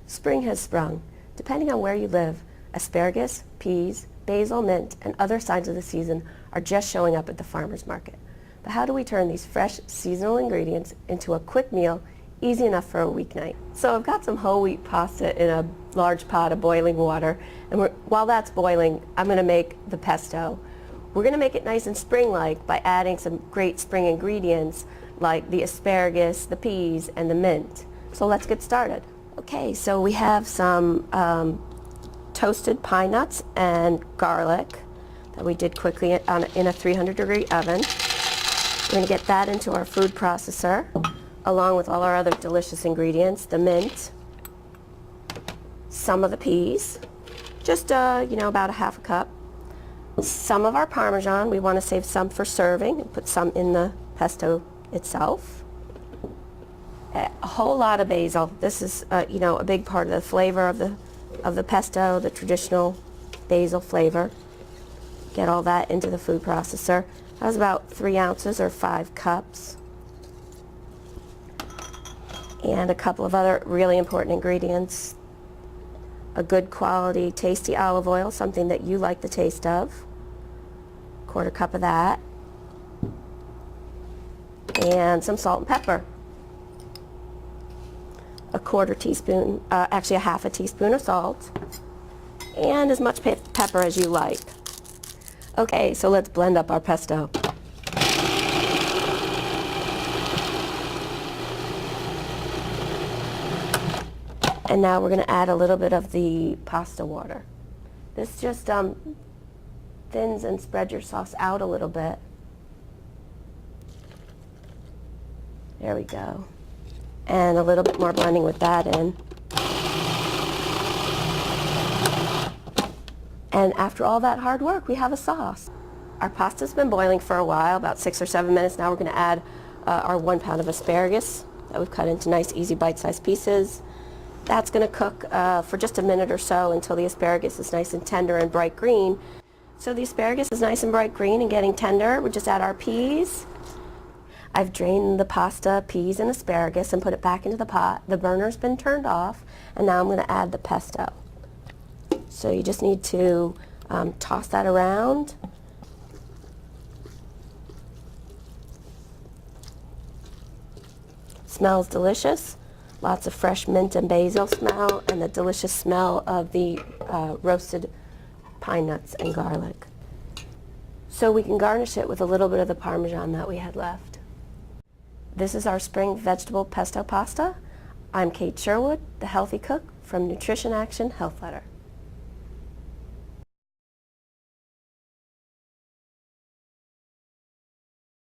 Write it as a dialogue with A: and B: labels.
A: Spring has sprung. Depending on where you live, asparagus, peas, basil, mint, and other signs of the season are just showing up at the farmer's market. But how do we turn these fresh, seasonal ingredients into a quick meal, easy enough for a weeknight? So I've got some whole wheat pasta in a large pot of boiling water, and while that's boiling, I'm going to make the pesto. We're going to make it nice and spring-like by adding some great spring ingredients like the asparagus, the peas, and the mint. So let's get started. Okay, so we have some toasted pine nuts and garlic that we did quickly in a 300-degree oven. We're going to get that into our food processor along with all our other delicious ingredients, the mint, some of the peas, just about a half a cup, some of our Parmesan. We want to save some for serving and put some in the pesto itself. A whole lot of basil. This is a big part of the flavor of the pesto, the traditional basil flavor. Get all that into the food processor. That was about 3 ounces or 5 cups. And a couple of other really important ingredients. A good quality tasty olive oil, something that you like the taste of. 1/4 cup of that. And some salt and pepper. A 1/4 teaspoon, actually a 1/2 teaspoon of salt, and as much pepper as you like. Okay, so let's blend up our pesto. And now we're going to add a little bit of the pasta water. This just thins and spreads your sauce out a little bit. There we go. And a little bit more blending with that in. And after all that hard work, we have a sauce. Our pasta's been boiling for a while, about 6 or 7 minutes. Now we're going to add our 1 pound of asparagus that we've cut into nice, easy, bite-sized pieces. That's going to cook for just a minute or so until the asparagus is nice and tender and bright green. So the asparagus is nice and bright green and getting tender. We just add our peas. I've drained the pasta, peas, and asparagus and put it back into the pot. The burner's been turned off, and now I'm going to add the pesto. So you just need to toss that around. Smells delicious. Lots of fresh mint and basil smell, and the delicious smell of the roasted pine nuts and garlic. So we can garnish it with a little bit of the Parmesan that we had left. This is our spring vegetable pesto pasta. I'm Kate Sherwood, the Healthy Cook from Nutrition Action Health Letter.